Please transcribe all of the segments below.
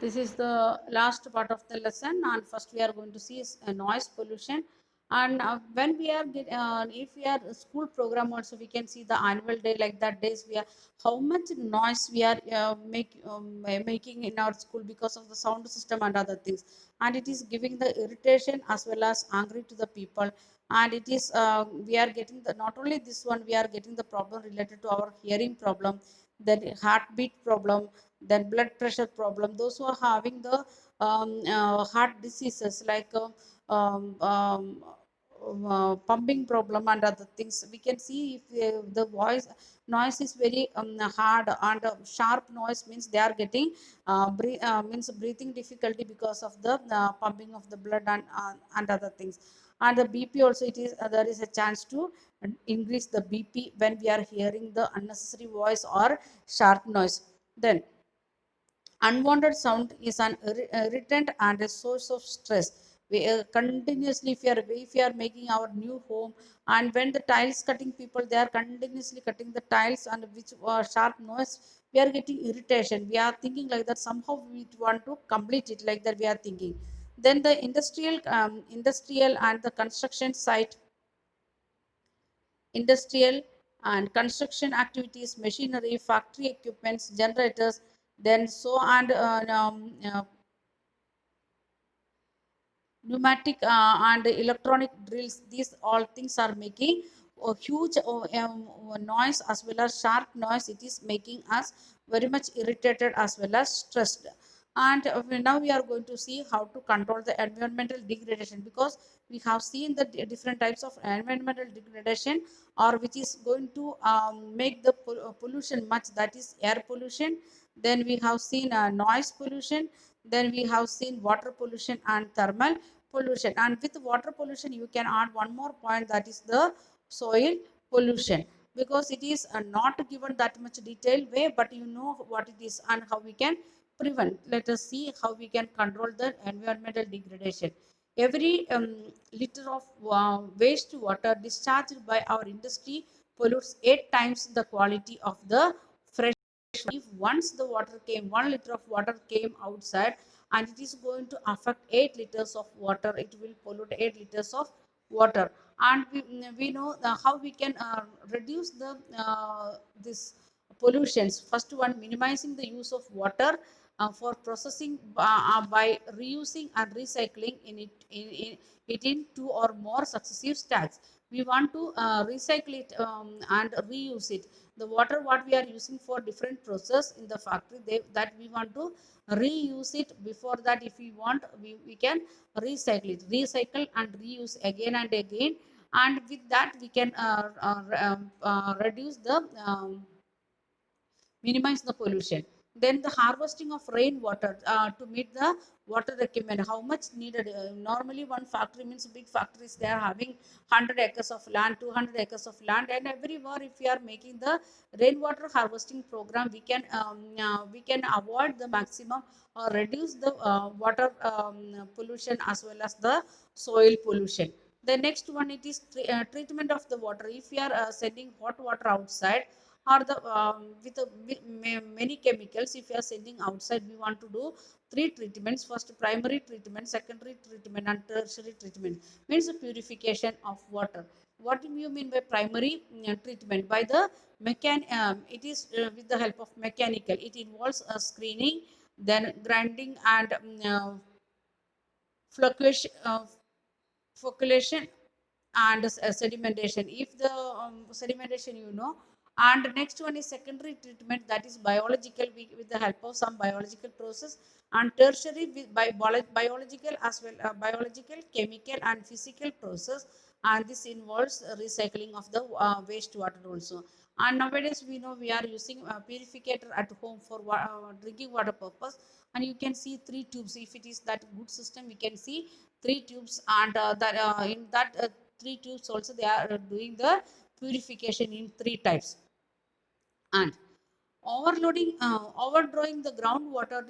This is the last part of the lesson, and first we are going to see is noise pollution. And when we are if we are a school program also, we can see the annual day, like that days we are how much noise we are making in our school because of the sound system and other things, and it is giving the irritation as well as angry to the people. And it is we are getting the not only this one, we are getting the problem related to our hearing problem, then heartbeat problem, then blood pressure problem. Those who are having the heart diseases like pumping problem and other things, we can see if the voice noise is very hard and sharp noise means they are getting means breathing difficulty because of the pumping of the blood and other things. And the bp also, it is there is a chance to increase the bp when we are hearing the unnecessary voice or sharp noise. Then unwanted sound is an irritant and a source of stress. We continuously, if you are making our new home, and when the tiles cutting people, they are continuously cutting the tiles, and which sharp noise, we are getting irritation. We are thinking like that somehow we want to complete it, like that we are thinking. Then the industrial and the construction site, industrial and construction activities, machinery, factory equipments, generators, then so and pneumatic and electronic drills. These all things are making a huge noise as well as sharp noise. It is making us very much irritated as well as stressed. And now we are going to see how to control the environmental degradation, because we have seen the different types of environmental degradation, or which is going to make the pollution much, that is air pollution. Then we have seen noise pollution. Then we have seen water pollution and thermal pollution. And with water pollution, you can add one more point, that is the soil pollution, because it is not given that much detailed way, but you know what it is and how we can prevent. Let us see how we can control the environmental degradation. Every liter of waste water discharged by our industry pollutes 8 times the quality of the fresh. If once the water came, 1 liter of water came outside, and it is going to affect 8 liters of water, it will pollute 8 liters of water. And we know how we can reduce the this pollutions. First one, minimizing the use of water for processing by reusing and recycling it in 2 or more successive stacks. We want to recycle it and reuse it. The water what we are using for different process in the factory, that we want to reuse it. Before that, if we want, we can recycle and reuse again and again. And with that, we can reduce the minimize the pollution. Then the harvesting of rainwater to meet the water requirement. How much needed? Normally, one factory means big factories. They are having 100 acres of land, 200 acres of land, and everywhere, if we are making the rainwater harvesting program, we can avoid the maximum or reduce the water pollution as well as the soil pollution. The next one, it is treatment of the water. If we are sending hot water outside, or the with many chemicals, if you are sending outside, we want to do 3 treatments. First, primary treatment, secondary treatment, and tertiary treatment. Means the purification of water. What do you mean by primary treatment? By the it is with the help of mechanical. It involves screening, then grinding, and fluctuation flocculation and sedimentation. If the sedimentation, and next one is secondary treatment, that is biological, with the help of some biological process, and tertiary with biological as well, biological, chemical, and physical process. And this involves recycling of the wastewater also. And nowadays, we know we are using a purificator at home for drinking water purpose. And you can see 3 tubes. If it is that good system, we can see 3 tubes. And that in that 3 tubes also, they are doing the purification in 3 types. And overdrawing the groundwater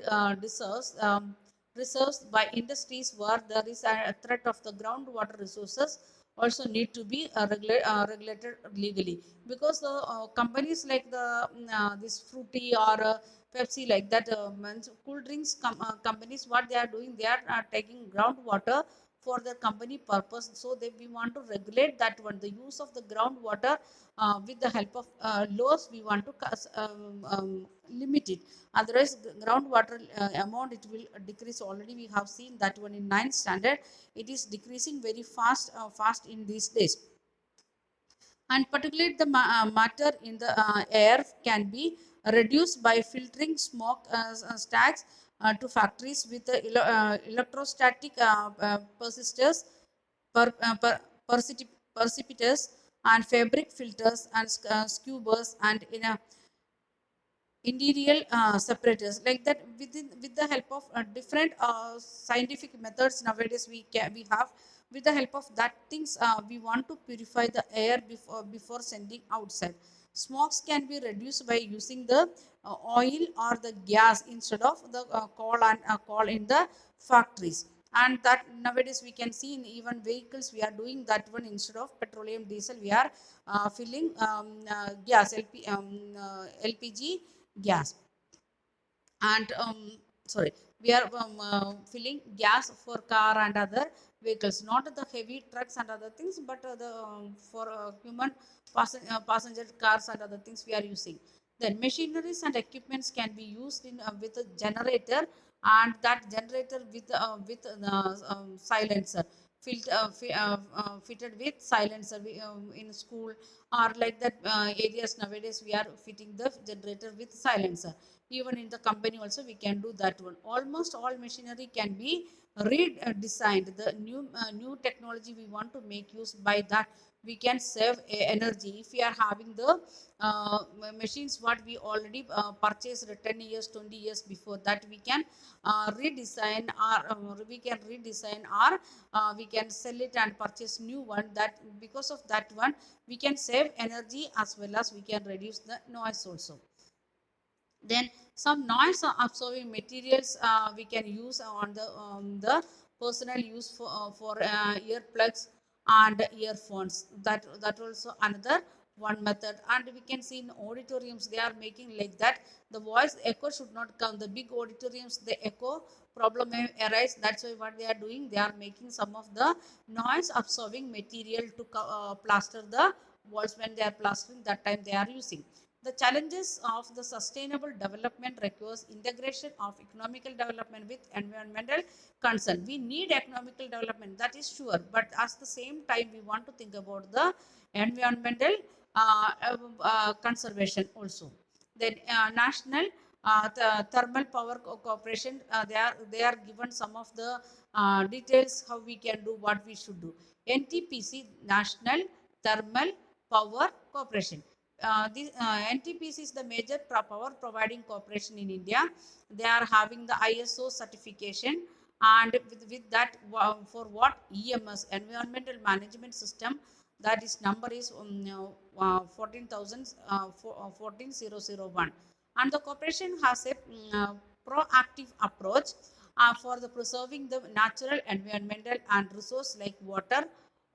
reserves by industries where there is a threat of the groundwater resources also need to be regulated legally, because the companies like the this fruity or Pepsi, like that cool drinks companies, what they are doing, they are taking groundwater for their company purpose. So they, we want to regulate that one, the use of the groundwater with the help of laws. We want to limit it. Otherwise, the groundwater amount, it will decrease. Already we have seen that one in ninth standard. It is decreasing very fast in these days. And particulate the matter in the air can be reduced by filtering smoke stacks to factories with the electrostatic persisters, per, precipitous and fabric filters and skewers, and in a interior separators, like that. Within, with the help of different scientific methods nowadays, we have, with the help of that things, we want to purify the air before sending outside. Smokes can be reduced by using the oil or the gas instead of the coal in the factories. And that nowadays we can see in even vehicles, we are doing that one. Instead of petroleum diesel, we are filling gas, LPG gas. And sorry, we are filling gas for car and other vehicles, not the heavy trucks and other things, but the for human passenger cars and other things we are using. Then machineries and equipments can be used in with a generator, and that generator with silencer, fitted with silencer. In school or like that areas nowadays, we are fitting the generator with silencer. Even in the company also we can do that one. Almost all machinery can be redesigned. The new technology we want to make use, by that we can save energy. If we are having the machines what we already purchased 10 years 20 years before, that we can redesign, or we can redesign, or we can sell it and purchase new one. That because of that one, we can save energy as well as we can reduce the noise also. Then some noise absorbing materials we can use on the personal use for earplugs and earphones. That also another one method. And we can see in auditoriums they are making like that, the voice echo should not come. The big auditoriums, the echo problem may arise. That's why what they are doing, they are making some of the noise absorbing material to plaster the walls. When they are plastering, that time they are using. The challenges of the sustainable development requires integration of economical development with environmental concern. We need economical development, that is sure, but at the same time, we want to think about the environmental conservation also. Then national thermal power corporation, they are given some of the details how we can do, what we should do. NTPC, National Thermal Power Corporation. NTPC is the major power providing corporation in India. They are having the ISO certification, and with that, for what EMS, Environmental Management System, that is number is 14001. And the corporation has a proactive approach for the preserving the natural, environmental and resource like water,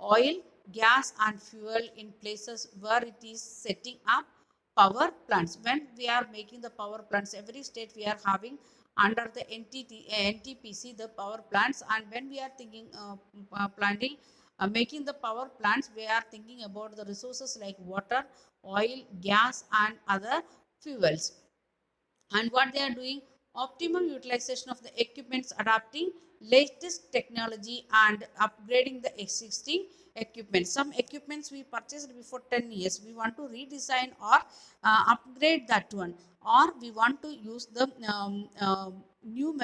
oil, gas and fuel in places where it is setting up power plants. When we are making the power plants, every state we are having under the NTPC the power plants. And when we are thinking planting making the power plants, we are thinking about the resources like water, oil, gas and other fuels. And what they are doing, optimum utilization of the equipments, adapting latest technology and upgrading the existing equipment. Some equipments we purchased before 10 years, we want to redesign or upgrade that one, or we want to use the new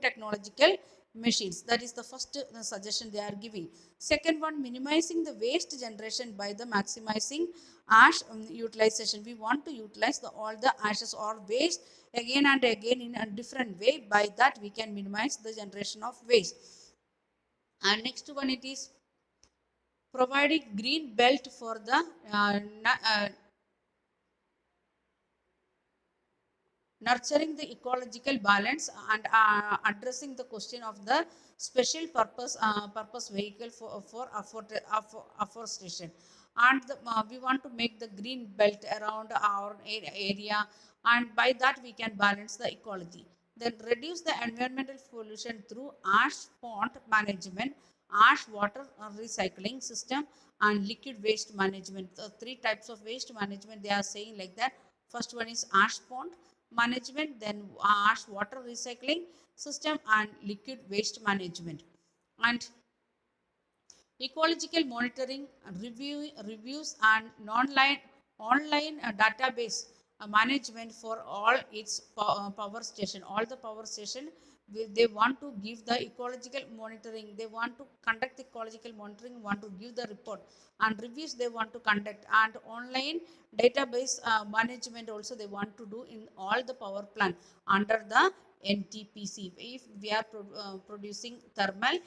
technological machines. That is the first suggestion they are giving. Second one, minimizing the waste generation by the maximizing ash utilization. We want to utilize all the ashes or waste again and again in a different way. By that we can minimize the generation of waste. And next one, it is providing green belt for the nurturing the ecological balance and addressing the question of the special purpose vehicle afforestation. And we want to make the green belt around our area, and by that we can balance the ecology. Then reduce the environmental pollution through ash pond management, ash water recycling system, and liquid waste management. The three types of waste management they are saying like that. First one is ash pond management, then ash water recycling system, and liquid waste management. And ecological monitoring, reviews, and online database management for all its power station. All the power station, they want to give the ecological monitoring. They want to conduct ecological monitoring, want to give the report, and reviews they want to conduct, and online database management also they want to do in all the power plant under the NTPC. If we are producing thermal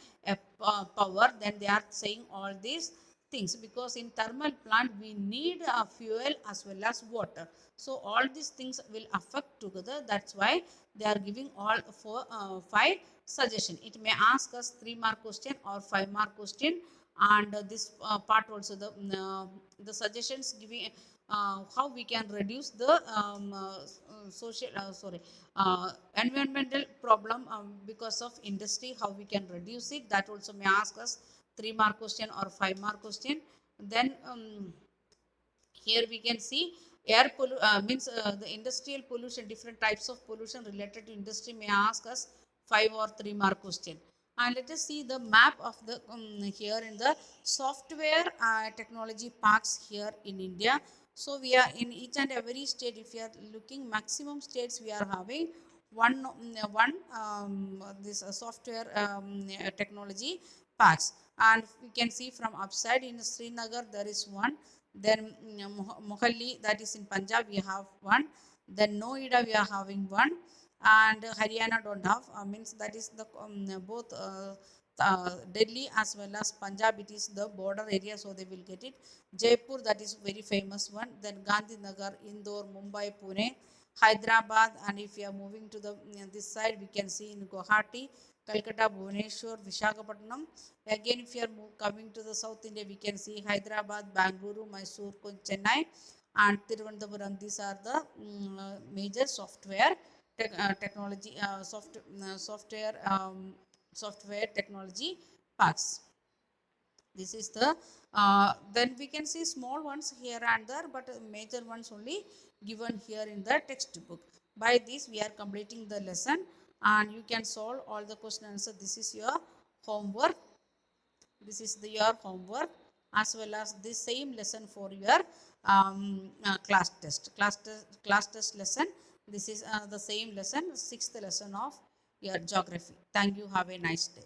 power, then they are saying all these things, because in thermal plant we need fuel as well as water. So all these things will affect together. That's why they are giving all four, five suggestion. It may ask us 3 mark question or 5 mark question, and this part also the suggestions giving how we can reduce the social sorry environmental problem because of industry, how we can reduce it. That also may ask us 3 mark question or 5 mark question. Then here we can see means the industrial pollution, different types of pollution related to industry may ask us 5 or 3 mark question. And let us see the map of the here in the software technology parks here in India. So we are in each and every state. If you are looking maximum states, we are having one this software technology parks. And we can see from upside in Srinagar there is one. Then Mohalli, that is in Punjab, we have one. Then Noida, we are having one. And Haryana don't have, means that is the both Delhi as well as Punjab, it is the border area, so they will get it. Jaipur, that is very famous one. Then Gandhinagar, Indore, Mumbai, Pune, Hyderabad, and if you are moving to the this side, we can see in Guwahati, Calcutta, Bhubaneswar, Visakhapatnam. Again, if you are coming to the South India, we can see Hyderabad, Bangalore, Mysore, Chennai, and Thiruvananthapuram. These are the major software technology software technology parks. This is the then we can see small ones here and there, but major ones only given here in the textbook. By this we are completing the lesson, and you can solve all the question answer. This is your homework. This is your homework, as well as the same lesson for your class test lesson. This is the same lesson, sixth lesson of your geography. Thank you. Have a nice day.